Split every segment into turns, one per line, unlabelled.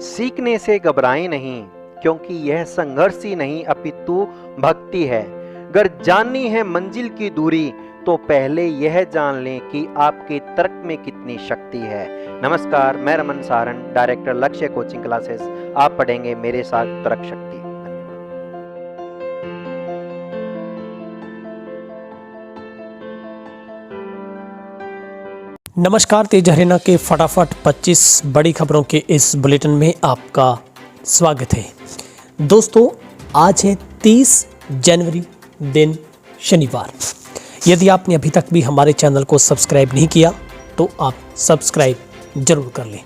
सीखने से घबराएं नहीं, क्योंकि यह संघर्ष ही नहीं अपितु भक्ति है। अगर जाननी है मंजिल की दूरी, तो पहले यह जान लें कि आपके तर्क में कितनी शक्ति है। नमस्कार, मैं रमन सारण, डायरेक्टर लक्ष्य कोचिंग क्लासेस। आप पढ़ेंगे मेरे साथ तर्क शक्ति।
नमस्कार, तेज हरियाणा के फटाफट 25 बड़ी खबरों के इस बुलेटिन में आपका स्वागत है। दोस्तों, आज है 30 जनवरी, दिन शनिवार। यदि आपने अभी तक भी हमारे चैनल को सब्सक्राइब नहीं किया तो आप सब्सक्राइब जरूर कर लें।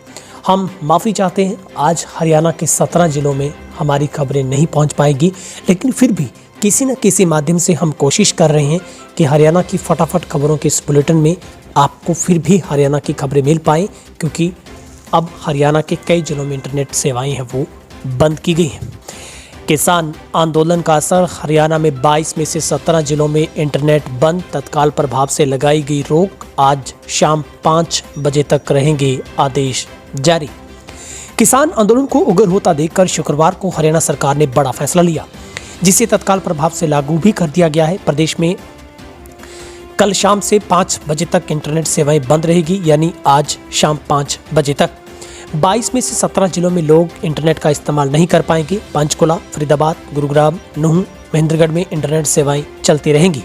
हम माफ़ी चाहते हैं, आज हरियाणा के 17 जिलों में हमारी खबरें नहीं पहुंच पाएगी, लेकिन फिर भी किसी न किसी माध्यम से हम कोशिश कर रहे हैं कि हरियाणा की फटाफट खबरों के इस बुलेटिन में आपको फिर भी हरियाणा की खबरें मिल पाएँ, क्योंकि अब हरियाणा के कई जिलों में इंटरनेट सेवाएं हैं वो बंद की गई हैं। किसान आंदोलन का असर, हरियाणा में 22 में से 17 जिलों में इंटरनेट बंद, तत्काल प्रभाव से लगाई गई रोक। आज शाम 5 बजे तक रहेंगे आदेश जारी। किसान आंदोलन को उग्र होता देखकर शुक्रवार को हरियाणा सरकार ने बड़ा फैसला लिया, जिसे तत्काल प्रभाव से लागू भी कर दिया गया है। प्रदेश में कल शाम से 5 बजे तक इंटरनेट सेवाएं बंद रहेगी, यानी आज शाम 5 बजे तक 22 में से 17 जिलों में लोग इंटरनेट का इस्तेमाल नहीं कर पाएंगे। पंचकुला, फरीदाबाद, गुरुग्राम, नूंह, महेंद्रगढ़ में इंटरनेट सेवाएं चलती रहेंगी।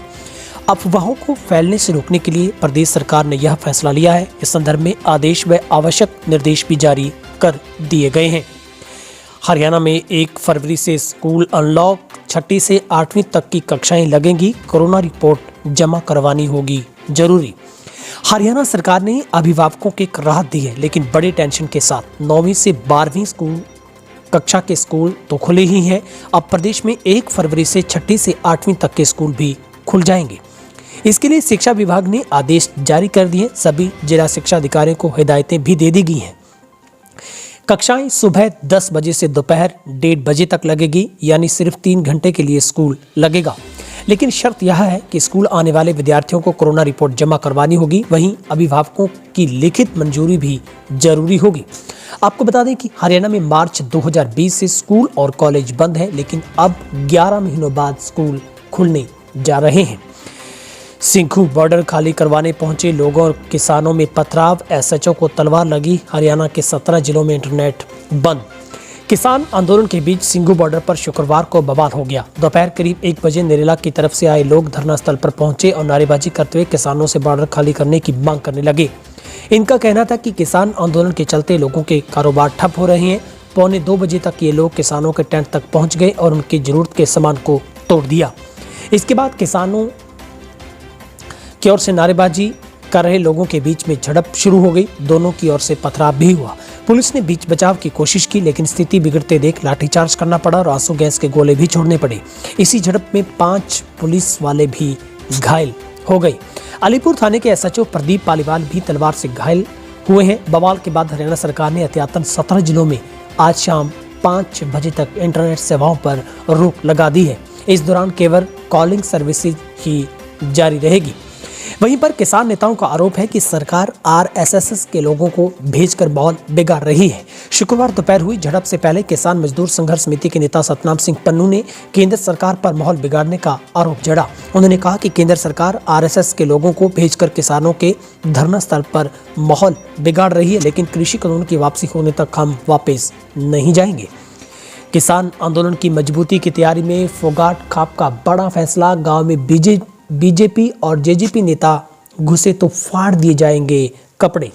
अफवाहों को फैलने से रोकने के लिए प्रदेश सरकार ने यह फैसला लिया है। इस संदर्भ में आदेश व आवश्यक निर्देश भी जारी कर दिए गए हैं। हरियाणा में 1 फरवरी से स्कूल अनलॉक, 6ठी से 8वीं तक की कक्षाएं लगेंगी। कोरोना रिपोर्ट जमा करवानी होगी जरूरी। हरियाणा सरकार ने अभिभावकों को एक राहत दी है, लेकिन बड़े टेंशन के साथ 9वीं से 12वीं स्कूल कक्षा के स्कूल तो खुले ही हैं। अब प्रदेश में 1 फरवरी से 6ठी से 8वीं तक के स्कूल भी खुल जाएंगे। इसके लिए शिक्षा विभाग ने आदेश जारी कर दिए। सभी जिला शिक्षा अधिकारियों को हिदायतें भी दे दी गई हैं। कक्षाएं सुबह 10 बजे से दोपहर 1:30 बजे तक लगेगी, यानी सिर्फ 3 घंटे के लिए स्कूल लगेगा। लेकिन शर्त यह है कि स्कूल आने वाले विद्यार्थियों को कोरोना रिपोर्ट जमा करवानी होगी। वहीं अभिभावकों की लिखित मंजूरी भी जरूरी होगी। आपको बता दें कि हरियाणा में मार्च 2020 से स्कूल और कॉलेज बंद है, लेकिन अब 11 महीनों बाद स्कूल खुलने जा रहे हैं। सिंघू बॉर्डर खाली करवाने पहुंचे लोगों और किसानों में पथराव, एसएचओ को तलवार लगी। हरियाणा के 17 जिलों में इंटरनेट बंद। किसान आंदोलन के बीच सिंघू बॉर्डर पर शुक्रवार को बवाल हो गया। दोपहर करीब 1 बजे नरेला की तरफ से आए लोग धरना स्थल पर पहुंचे और नारेबाजी करते हुए किसानों से बॉर्डर खाली करने की मांग करने लगे। इनका कहना था कि किसान आंदोलन के चलते लोगों के कारोबार ठप हो रहे हैं। 1:45 बजे तक ये लोग किसानों के टेंट तक पहुंच गए और उनकी जरूरत के सामान को तोड़ दिया। इसके बाद किसानों की ओर से नारेबाजी कर रहे लोगों के बीच में झड़प शुरू हो गई। दोनों की ओर से पथराव भी हुआ। पुलिस ने बीच बचाव की कोशिश की, लेकिन स्थिति बिगड़ते देख लाठीचार्ज करना पड़ा और आंसू गैस के गोले भी छोड़ने पड़े। इसी झड़प में 5 पुलिस वाले भी घायल हो गए। अलीपुर थाने के एसएचओ प्रदीप पालीवाल भी तलवार से घायल हुए हैं। बवाल के बाद हरियाणा सरकार ने एहतियातन 17 जिलों में आज शाम 5 बजे तक इंटरनेट सेवाओं पर रोक लगा दी है। इस दौरान केवल कॉलिंग सर्विसेज ही जारी रहेगी। वहीं पर किसान नेताओं का आरोप है कि सरकार आरएसएस के लोगों को भेजकर माहौल बिगाड़ रही है। शुक्रवार दोपहर हुई झड़प से पहले किसान मजदूर संघर्ष समिति के नेता सतनाम सिंह पन्नू ने केंद्र सरकार पर माहौल बिगाड़ने का आरोप जड़ा। उन्होंने कहा कि केंद्र सरकार आरएसएस के लोगों को भेजकर किसानों के धरना स्थल पर माहौल बिगाड़ रही है, लेकिन कृषि कानून की वापसी होने तक हम वापस नहीं जाएंगे। किसान आंदोलन की मजबूती की तैयारी में फोगाट खाप का बड़ा फैसला। गाँव में बीजेपी और जेजेपी नेता घुसे तो फाड़ दिए जाएंगे कपड़े।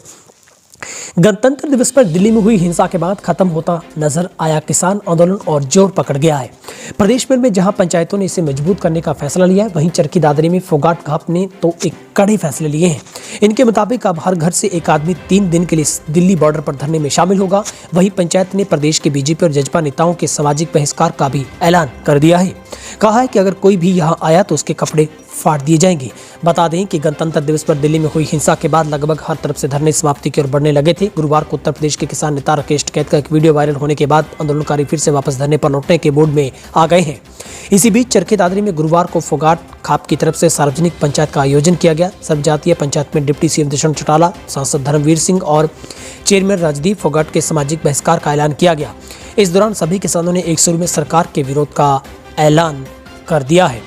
गणतंत्र दिवस पर दिल्ली में हुई हिंसा के बाद खत्म होता नजर आया किसान आंदोलन और जोर पकड़ गया है। प्रदेश भर में जहां पंचायतों ने इसे मजबूत करने का फैसला लिया है, वहीं चरखी दादरी में फोगाट खाप ने तो एक कड़े फैसले लिए हैं। इनके मुताबिक अब हर घर से एक आदमी 3 दिन के लिए दिल्ली बॉर्डर पर धरने में शामिल होगा। वहीं पंचायत ने प्रदेश के बीजेपी और जजपा नेताओं के सामाजिक बहिष्कार का भी ऐलान कर दिया है। कहा है कि अगर कोई भी यहाँ आया तो उसके कपड़े फाड़ दिए जाएंगे। बता दें कि गणतंत्र दिवस पर दिल्ली में हुई हिंसा के बाद लगभग हर तरफ से धरने समाप्ति की ओर बढ़ने लगे थे। गुरुवार को उत्तर प्रदेश के किसान नेता राकेश टिकैत का एक वीडियो वायरल होने के बाद आंदोलनकारी फिर से वापस धरने पर लौटने के मूड में आ गए हैं। इसी बीच चरखी दादरी में गुरुवार को फोगाट खाप की तरफ से सार्वजनिक पंचायत का आयोजन किया गया। सर्वजातीय पंचायत में डिप्टी सीएम दुष्यंत चौटाला, सांसद धर्मवीर सिंह और चेयरमैन राजदीप फोगाट के सामाजिक बहिष्कार का ऐलान किया गया। इस दौरान सभी किसानों ने एक सुर में सरकार के विरोध का ऐलान कर दिया है।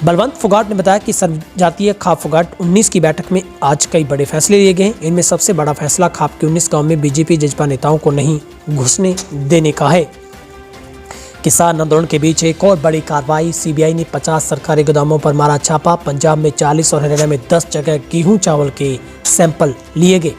बलवंत फोगाट ने बताया कि सर्वजातीय खाप फोगाट 19 की बैठक में आज कई बड़े फैसले लिए गए। इनमें सबसे बड़ा फैसला खाप के 19 गांव में बीजेपी जजपा नेताओं को नहीं घुसने देने का है। किसान आंदोलन के बीच एक और बड़ी कार्रवाई। सीबीआई ने 50 सरकारी गोदामों पर मारा छापा। पंजाब में 40 और हरियाणा में 10 जगह गेहूं चावल के सैंपल लिए गए।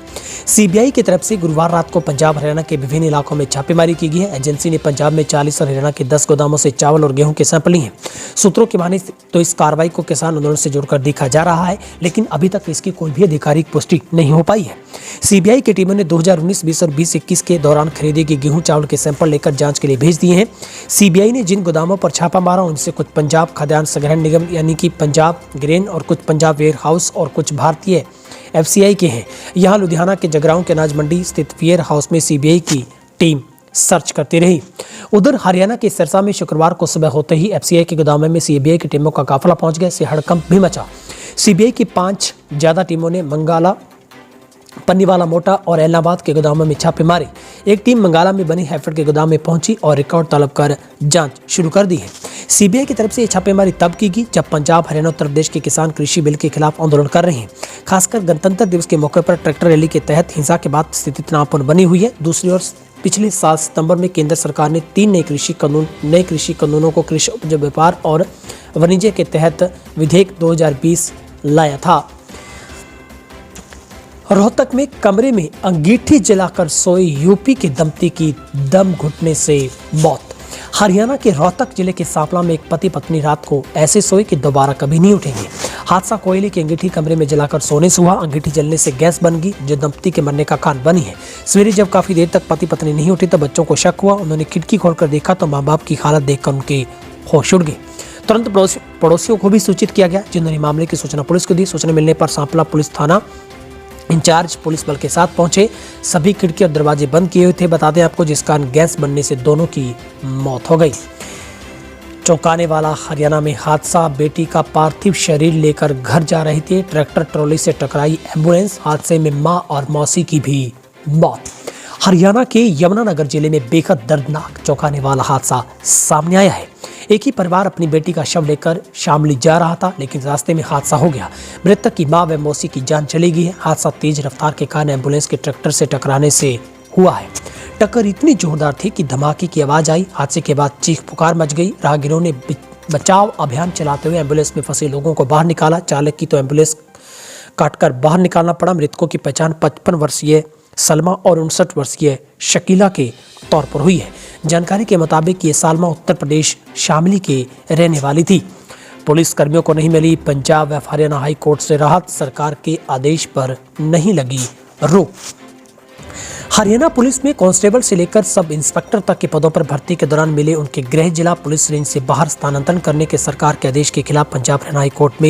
सीबीआई की तरफ से गुरुवार रात को पंजाब हरियाणा के विभिन्न इलाकों में छापेमारी की गई है। एजेंसी ने पंजाब में 40 और हरियाणा के 10 गोदामों से चावल और गेहूं के सैंपल लिए हैं। सूत्रों की माने तो इस कार्रवाई को किसान आंदोलन से जोड़कर देखा जा रहा है, लेकिन अभी तक इसकी कोई भी आधिकारिक पुष्टि नहीं हो पाई है। सीबीआई की टीमों ने 2019-20 और 20-21 के दौरान खरीदे गए गेहूं चावल के सैंपल लेकर जांच के लिए भेज दिए हैं। सीबीआई ने जिन गोदामों पर छापा मारा उनसे कुछ पंजाब खाद्यान्न संग्रहण निगम यानी कि पंजाब ग्रेन और कुछ पंजाब वेयर हाउस और कुछ भारतीय एफसीआई के हैं। यहाँ लुधियाना के जगरांव के अनाज मंडी स्थित वेयर हाउस में सीबीआई की टीम सर्च करती रही। उधर हरियाणा के सिरसा में शुक्रवार को सुबह होते ही एफसीआई के गोदामों में सीबीआई की टीमों का काफिला पहुंच गया। इससे हड़कंप भी मचा। सीबीआई की 5 ज्यादा टीमों ने मंगाला, पन्नीवाला मोटा और एलनाबाद के गोदामों में छापे मारे। एक टीम मंगाला में बनी हैफेड के गोदाम में पहुंची और रिकॉर्ड तलब कर जांच शुरू कर दी है। सीबीआई की तरफ से ये छापेमारी तब की गई जब पंजाब हरियाणा उत्तर प्रदेश के किसान कृषि बिल के खिलाफ आंदोलन कर रहे हैं। खासकर गणतंत्र दिवस के मौके पर ट्रैक्टर रैली के तहत हिंसा के बाद स्थिति तनावपूर्ण बनी हुई है। दूसरी ओर पिछले साल सितंबर में केंद्र सरकार ने 3 नए कृषि कानूनों को कृषि उपज व्यापार और वाणिज्य के तहत विधेयक 2020 लाया था। रोहतक में कमरे में अंगीठी जलाकर सोए यूपी के दंपति की दम घुटने से मौत। हरियाणा के रोहतक जिले के सांपला में एक पति पत्नी रात को ऐसे सोए कि दोबारा कभी नहीं उठेंगे। हादसा कोयले की अंगीठी कमरे में जलाकर सोने से हुआ। अंगीठी जलने से गैस बन गई जो दंपति के मरने का कारण बनी है। सवेरे जब काफी देर तक पति पत्नी नहीं उठी तो बच्चों को शक हुआ। उन्होंने खिड़की खोलकर देखा तो माँ बाप की हालत देखकर उनके होश उड़ गए। तुरंत पड़ोसियों को भी सूचित किया गया, जिन्होंने मामले की सूचना पुलिस को दी। सूचना मिलने पर सांपला पुलिस थाना इंचार्ज पुलिस बल के साथ पहुंचे। सभी खिड़की और दरवाजे बंद किए हुए थे। बता दें आपको, जिस कारण गैस बनने से दोनों की मौत हो गई। चौंकाने वाला हरियाणा में हादसा। बेटी का पार्थिव शरीर लेकर घर जा रही थी, ट्रैक्टर ट्रॉली से टकराई एम्बुलेंस। हादसे में मां और मौसी की भी मौत। हरियाणा के यमुनानगर जिले में बेहद दर्दनाक चौंकाने वाला हादसा सामने आया है। एक ही परिवार अपनी बेटी का शव लेकर शामली जा रहा था, लेकिन रास्ते में हादसा हो गया। मृतक की मां व मौसी की जान चली गई है। हादसा तेज रफ्तार के कारण एम्बुलेंस के ट्रैक्टर से टकराने से हुआ है। टक्कर इतनी जोरदार थी कि धमाके की आवाज आई। हादसे के बाद चीख पुकार मच गई। राहगीरों ने बचाव अभियान चलाते हुए एम्बुलेंस में फंसे लोगों को बाहर निकाला। चालक की तो एम्बुलेंस काटकर बाहर निकालना पड़ा। मृतकों की पहचान 55 वर्षीय सलमा और 59 वर्षीय शकीला के तौर पर हुई है। जानकारी के मुताबिक ये सालमा उत्तर प्रदेश शामली के रहने वाली थी। पुलिस कर्मियों को नहीं मिली पंजाब व हरियाणा हाई कोर्ट से राहत। सरकार के आदेश पर नहीं लगी रोक। हरियाणा पुलिस में कांस्टेबल से लेकर सब इंस्पेक्टर तक के पदों पर भर्ती के दौरान मिले उनके गृह जिला पुलिस रेंज से बाहर स्थानांतरण करने के सरकार के आदेश के खिलाफ पंजाब हरियाणा हाई कोर्ट में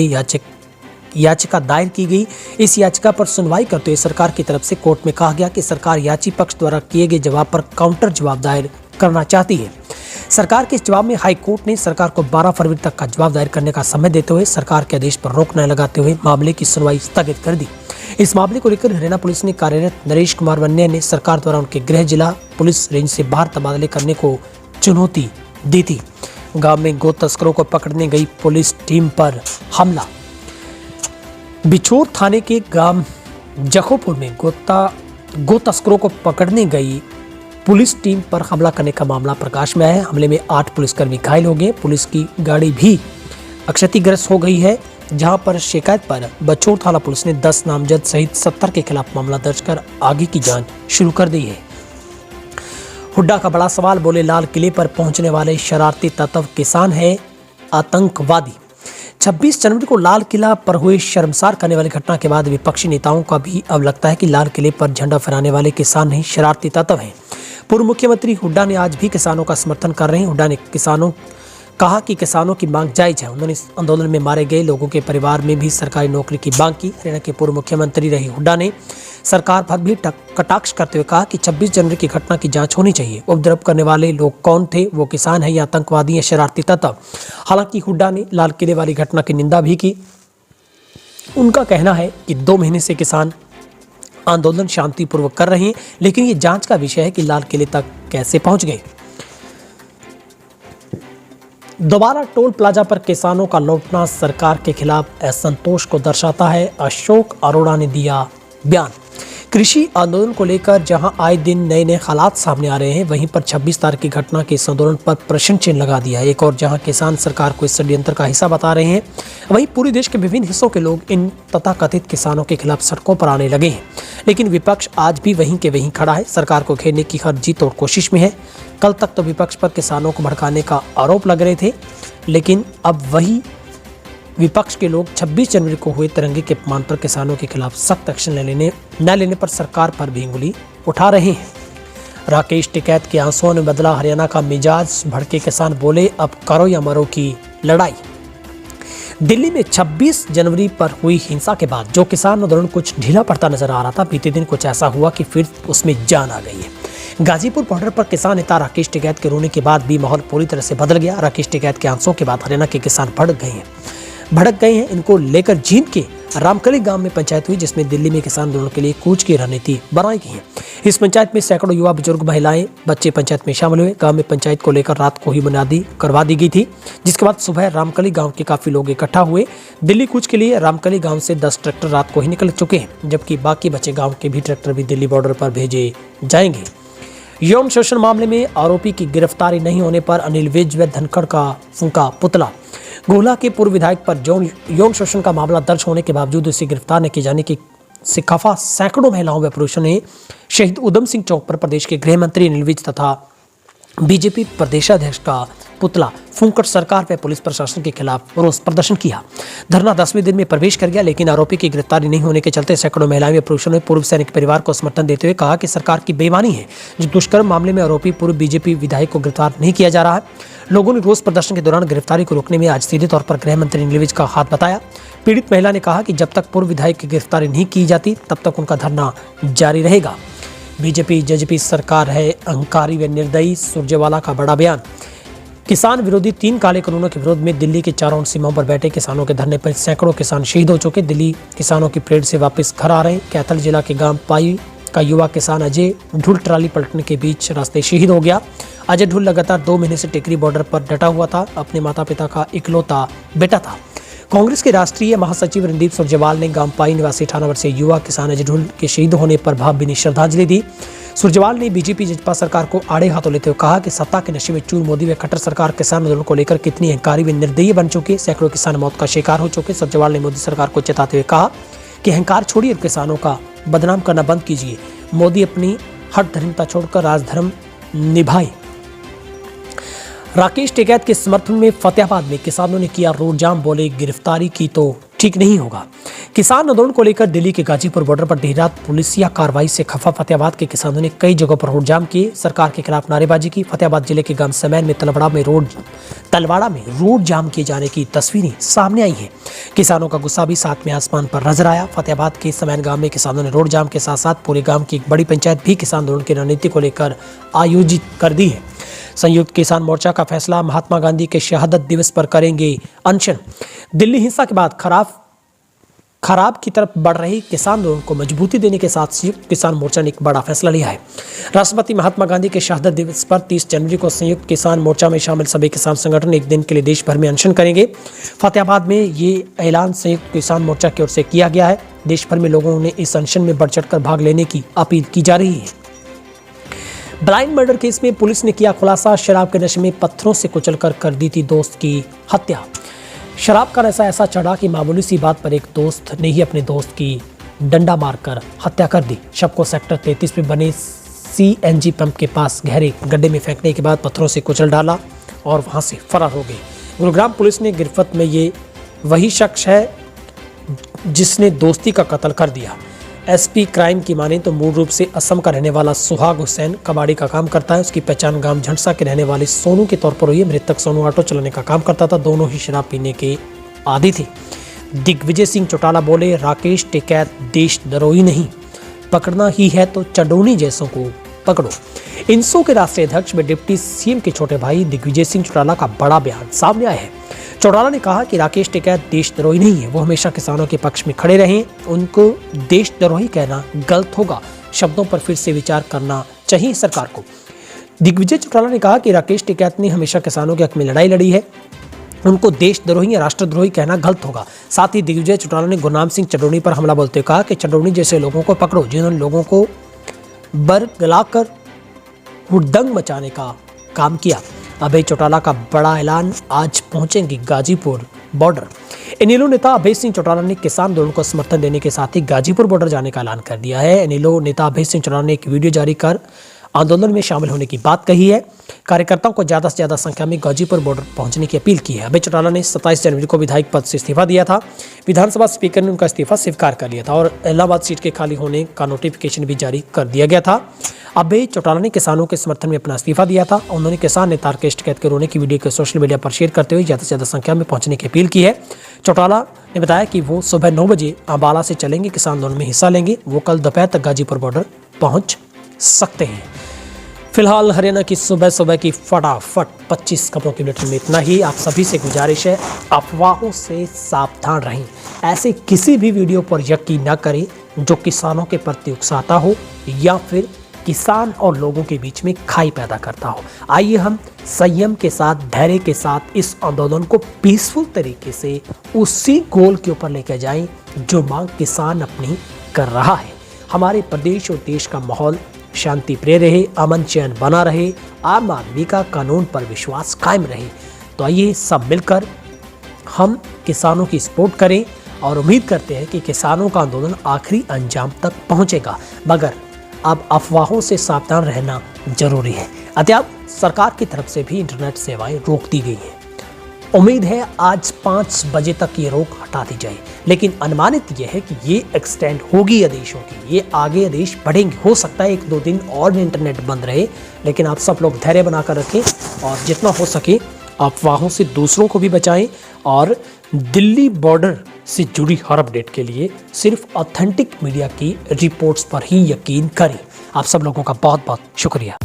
याचिका दायर की गई। इस याचिका पर सुनवाई करते हुए सरकार की तरफ से कोर्ट में कहा गया कि सरकार याची पक्ष द्वारा किए गए जवाब पर काउंटर जवाब दायर करना चाहती है। सरकार के इस जवाब में हाई कोर्ट ने सरकार को 12 फरवरी तक का जवाब दायर करने का समय देते हुए सरकार के आदेश पर रोक न लगाते हुए मामले की सुनवाई स्थगित कर दी। इस मामले को लेकर हरियाणा पुलिस ने कार्यरत नरेश कुमार वन्य ने सरकार द्वारा उनके गृह जिला पुलिस रेंज से बाहर तबादले करने को चुनौती दी थी। गांव में गो तस्करों को पकड़ने गई पुलिस टीम पर हमला। बिछोर थाने के गांव जखोपुर में गो तस्करों को पकड़ने गई पुलिस टीम पर हमला करने का मामला प्रकाश में आया है। हमले में 8 पुलिसकर्मी घायल हो गए। पुलिस की गाड़ी भी क्षतिग्रस्त हो गई है। जहां पर शिकायत पर बछोर थाना पुलिस ने 10 नामजद सहित 70 के खिलाफ मामला दर्ज कर आगे की जांच शुरू कर दी है। हुड्डा का बड़ा सवाल, बोले लाल किले पर पहुंचने वाले शरारती तत्व किसान है आतंकवादी। 26 जनवरी को लाल किला पर हुए शर्मसार करने वाली घटना के बाद विपक्षी नेताओं का भी अब लगता है कि लाल किले पर झंडा फहराने वाले किसान नहीं शरारती तत्व हैं। पूर्व मुख्यमंत्री हुड्डा ने आज भी किसानों का समर्थन कर रहे हैं। हुड्डा ने किसानों कहा कि किसानों की मांग जायज है। उन्होंने इस आंदोलन में मारे गए लोगों के परिवार में भी सरकारी नौकरी की मांग की। हरियाणा के पूर्व मुख्यमंत्री रही हुड्डा ने सरकार पर भी कटाक्ष करते हुए कहा कि 26 जनवरी की घटना की जांच होनी चाहिए। उपद्रव करने वाले लोग कौन थे, वो किसान है या आतंकवादी या शरारती तत्व। हालांकि हुड्डा ने लाल किले वाली घटना की निंदा भी की। उनका कहना है कि 2 महीने से किसान आंदोलन शांतिपूर्वक कर रहे हैं, लेकिन ये जांच का विषय है कि लाल किले तक कैसे पहुंच गए। दोबारा टोल प्लाजा पर किसानों का लौटना सरकार के खिलाफ असंतोष को दर्शाता है। अशोक अरोड़ा ने दिया बयान। कृषि आंदोलन को लेकर जहां आए दिन नए नए हालात सामने आ रहे हैं, वहीं पर 26 तारीख की घटना के इस आंदोलन पर प्रश्न चिन्ह लगा दिया है। एक और जहां किसान सरकार को इस षड्यंत्र का हिस्सा बता रहे हैं, वहीं पूरे देश के विभिन्न हिस्सों के लोग इन तथाकथित किसानों के खिलाफ सड़कों पर आने लगे हैं। लेकिन विपक्ष आज भी वहीं के वहीं खड़ा है, सरकार को घेरने की हर जीत और कोशिश में है। कल तक तो विपक्ष पर किसानों को भड़काने का आरोप लग रहे थे, लेकिन अब वही विपक्ष के लोग 26 जनवरी को हुए तिरंगे के अपमान पर किसानों के खिलाफ सख्त एक्शन न लेने पर सरकार पर भी उंगली उठा रहे हैं। राकेश टिकैत के आंसुओं ने बदला हरियाणा का मिजाज। भड़के किसान बोले, अब करो या मरो की लड़ाई। दिल्ली में 26 जनवरी पर हुई हिंसा के बाद जो किसान आंदोलन कुछ ढीला पड़ता नजर आ रहा था, बीते दिन कुछ ऐसा हुआ कि फिर उसमें जान आ गई है। गाजीपुर बॉर्डर पर किसान नेता राकेश टिकैत के रोने के बाद भी माहौल पूरी तरह से बदल गया। राकेश टिकैत के आंसुओं के बाद हरियाणा के किसान भड़क गए हैं। इनको लेकर जींद के रामकली गांव में पंचायत हुई, जिसमें दिल्ली में किसान आंदोलन के लिए कूच की रणनीति बनाई गई है। इस पंचायत में सैकड़ों युवा, बुजुर्ग, महिलाएं, बच्चे पंचायत में शामिल हुए। गांव में पंचायत को लेकर रात को ही बुनियादी करवा दी गई थी, जिसके बाद सुबह रामकली गांव के काफी लोग इकट्ठा हुए। दिल्ली कूच के लिए रामकली गांव से 10 ट्रैक्टर रात को ही निकल चुके हैं, जबकि बाकी बचे गाँव के भी ट्रैक्टर भी दिल्ली बॉर्डर पर भेजे जाएंगे। यौन शोषण मामले में आरोपी की गिरफ्तारी नहीं होने पर अनिल विज व धनखड़ का फूंका पुतला। गोला के पूर्व विधायक पर यौन शोषण का मामला दर्ज होने के बावजूद उसे गिरफ्तार न किए जाने की सिखाफा सैकड़ों महिलाओं व पुरुषों ने शहीद उधम सिंह चौक पर प्रदेश के गृह मंत्री अनिल विज तथा बीजेपी प्रदेशाध्यक्ष का पुतला फूंककर सरकार व पुलिस प्रशासन के खिलाफ रोष प्रदर्शन किया। धरना 10वें दिन में प्रवेश कर गया, लेकिन आरोपी की गिरफ्तारी नहीं होने के चलते सैकड़ों महिलाएं व पुरुषों ने पूर्व सैनिक परिवार को समर्थन देते हुए कहा कि सरकार की बेईमानी है जो दुष्कर्म मामले में आरोपी पूर्व बीजेपी विधायक को गिरफ्तार नहीं किया जा रहा है। लोगों ने रोष प्रदर्शन के दौरान गिरफ्तारी को रोकने में आज सीधे तौर पर गृह मंत्री अनिल विज का हाथ बताया। पीड़ित महिला ने कहा कि जब तक पूर्व विधायक की गिरफ्तारी नहीं की जाती तब तक उनका धरना जारी रहेगा। बीजेपी जजपी सरकार है अहंकारी व निर्दयी, सुरजेवाला का बड़ा बयान। किसान विरोधी 3 काले कानूनों के विरोध में दिल्ली के चारों सीमाओं पर बैठे किसानों के धरने पर सैकड़ों किसान शहीद हो चुके। दिल्ली किसानों की परेड से वापस घर आ रहे। कैथल जिला के गांव पाई का युवा किसान अजय ढुल ट्राली पलटने के बीच रास्ते शहीद हो गया। अजय ढुल लगातार 2 महीने से टिकरी बॉर्डर पर डटा हुआ था, अपने माता पिता का इकलौता बेटा था। कांग्रेस के राष्ट्रीय महासचिव रणदीप सुरजेवाल ने गांवपाई निवासी 18 वर्षीय युवा किसान अजय ढुल के शहीद होने पर भावभीनी श्रद्धांजलि दी। सुरजेवाल ने बीजेपी जजपा सरकार को आड़े हाथों लेते हुए कहा कि सत्ता के नशे में चूर मोदी व खट्टर सरकार किसान आंदोलन को लेकर कितनी अहंकारी व निर्दयी बन चुकी। सैकड़ों किसान मौत का शिकार हो चुके। सुरजेवाल ने मोदी सरकार को चेताते हुए कहा कि अहंकार छोड़िए और किसानों का बदनाम करना बंद कीजिए। मोदी अपनी हठ धर्मता छोड़कर राजधर्म निभाए। राकेश टिकैत के समर्थन में फतेहाबाद में किसानों ने किया रोड जाम, बोले गिरफ्तारी की तो ठीक नहीं होगा। किसान आंदोलन को लेकर दिल्ली के गाजीपुर बॉर्डर पर देर रात पुलिसिया कार्रवाई से खफा फतेहाबाद के किसानों ने कई जगहों पर रोड जाम किए, सरकार के खिलाफ नारेबाजी की। फतेहाबाद जिले के गांव समैन में तलवाड़ा में रोड जाम किए जाने की तस्वीरें सामने आई हैं। किसानों का गुस्सा भी साथ में आसमान पर नजर आया। फतेहाबाद के समैन गांव में किसानों ने रोड जाम के साथ साथ पूरे गांव की एक बड़ी पंचायत भी किसान आंदोलन की रणनीति को लेकर आयोजित कर दी है। संयुक्त किसान मोर्चा का फैसला, महात्मा गांधी के शहादत दिवस पर करेंगे अनशन। दिल्ली हिंसा के बाद खराब की तरफ बढ़ रही किसान आंदोलन को मजबूती देने के साथ संयुक्त किसान मोर्चा ने एक बड़ा फैसला लिया है। राष्ट्रपति महात्मा गांधी के शहादत दिवस पर 30 जनवरी को संयुक्त किसान मोर्चा में शामिल सभी किसान संगठन एक दिन के लिए देश भर में अनशन करेंगे। फतेहाबाद में ये ऐलान संयुक्त किसान मोर्चा की ओर से किया गया है। देश भर में लोगों ने इस अनशन में बढ़ चढ़कर भाग लेने की अपील की जा रही है। ब्लाइंड मर्डर केस में पुलिस ने किया खुलासा, शराब के नशे में पत्थरों से कुचलकर कर दी थी दोस्त की हत्या। शराब का नशा ऐसा चढ़ा कि मामूली सी बात पर एक दोस्त ने ही अपने दोस्त की डंडा मारकर हत्या कर दी। शव को सेक्टर 33 में बने CNG पंप के पास गहरे गड्ढे में फेंकने के बाद पत्थरों से कुचल डाला और वहां से फरार हो गए। गुरुग्राम पुलिस ने गिरफ्त में ये वही शख्स है जिसने दोस्ती का कत्ल कर दिया। एसपी क्राइम की माने तो मूल रूप से असम का रहने वाला सुहाग हुसैन कबाड़ी का काम करता है। उसकी पहचान गांव झंडसा के रहने वाले सोनू के तौर पर हुई है। मृतक सोनू ऑटो चलाने का काम करता था। दोनों ही शराब पीने के आदी थे। दिग्विजय सिंह चौटाला बोले, राकेश टिकैत देशद्रोही नहीं, पकड़ना ही है तो चंडोनी जैसों को पकड़ो। इंसो के राष्ट्रीय अध्यक्ष में डिप्टी सीएम के छोटे भाई दिग्विजय सिंह चौटाला का बड़ा बयान सामने आया है। चौटाला ने कहा कि राकेश टिकैत देशद्रोही नहीं है, वो हमेशा किसानों के पक्ष में खड़े रहे। उनको देशद्रोही कहना गलत होगा। शब्दों पर फिर से विचार करना चाहिए सरकार को। दिग्विजय चौटाला ने कहा कि राकेश टिकैत ने हमेशा किसानों के हक में लड़ाई लड़ी है, उनको देशद्रोही या राष्ट्रद्रोही कहना गलत होगा। साथ ही दिग्विजय चौटाला ने गुरनाम सिंह चंडोनी पर हमला बोलते हुए कहा कि चंडोनी जैसे लोगों को पकड़ो जिन्होंने लोगों को बरगलाकर हुड़दंग मचाने का काम किया। अभय चौटाला का बड़ा ऐलान, आज पहुंचेंगे गाजीपुर बॉर्डर। इनेलो नेता अभय सिंह चौटाला ने किसान आंदोलन को समर्थन देने के साथ ही गाजीपुर बॉर्डर जाने का ऐलान कर दिया है। इनेलो नेता अभय सिंह चौटाला ने एक वीडियो जारी कर आंदोलन में शामिल होने की बात कही है। कार्यकर्ताओं को ज्यादा से ज्यादा संख्या में गाजीपुर बॉर्डर पहुंचने की अपील की है। अभय चौटाला ने 27 जनवरी को विधायक पद से इस्तीफा दिया था। विधानसभा स्पीकर ने उनका इस्तीफा स्वीकार कर लिया था और इलाहाबाद सीट के खाली होने का नोटिफिकेशन भी जारी कर दिया गया था। अभय चौटाला ने किसानों के समर्थन में अपना इस्तीफा दिया था। उन्होंने किसान नेता राकेश टिकैत के रोने की वीडियो को सोशल मीडिया पर शेयर करते हुए ज्यादा से ज्यादा संख्या में पहुंचने की अपील की है। चौटाला ने बताया कि वो सुबह 9 बजे अंबाला से चलेंगे, किसान आंदोलन में हिस्सा लेंगे। वो कल दोपहर तक गाजीपुर बॉर्डर पहुंच सकते हैं। फिलहाल हरियाणा की सुबह सुबह की फटाफट 25 खबरों के बुलेटिन में इतना ही। आप सभी से गुजारिश है, अफवाहों से सावधान रहें। ऐसे किसी भी वीडियो पर यकीन न करें जो किसानों के प्रति उकसाता हो या फिर किसान और लोगों के बीच में खाई पैदा करता हो। आइए हम संयम के साथ, धैर्य के साथ इस आंदोलन को पीसफुल तरीके से उसी गोल के ऊपर लेकर जाएं जो मांग किसान अपनी कर रहा है। हमारे प्रदेश और देश का माहौल शांति प्रिय रहे, अमन चैन बना रहे, आम आदमी का कानून पर विश्वास कायम रहे। तो आइए सब मिलकर हम किसानों की सपोर्ट करें और उम्मीद करते हैं कि किसानों का आंदोलन आखिरी अंजाम तक पहुंचेगा। मगर अब अफवाहों से सावधान रहना जरूरी है। अत्याप सरकार की तरफ से भी इंटरनेट सेवाएं रोक दी गई हैं। उम्मीद है आज 5 बजे तक ये रोक हटा दी जाए, लेकिन अनुमानित यह है कि ये एक्सटेंड होगी आदेशों की, ये आगे आदेश बढ़ेंगे। हो सकता है 1-2 दिन और भी इंटरनेट बंद रहे, लेकिन आप सब लोग धैर्य बनाकर रखें और जितना हो सके अफवाहों से दूसरों को भी बचाएं। और दिल्ली बॉर्डर से जुड़ी हर अपडेट के लिए सिर्फ ऑथेंटिक मीडिया की रिपोर्ट्स पर ही यकीन करें। आप सब लोगों का बहुत बहुत शुक्रिया।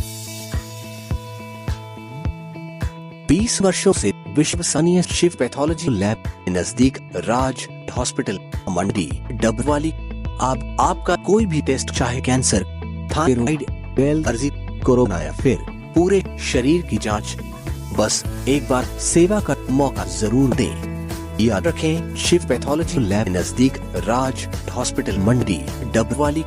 20 वर्षों से विश्वसनीय शिव पैथोलॉजी लैब नजदीक राज हॉस्पिटल मंडी डबवाली। आपका कोई भी टेस्ट, चाहे कैंसर, थायराइड, एलर्जी, कोरोना या फिर पूरे शरीर की जांच, बस एक बार सेवा का मौका जरूर दें। याद रखें, शिव पैथोलॉजी लैब नजदीक राज हॉस्पिटल मंडी डबवाली।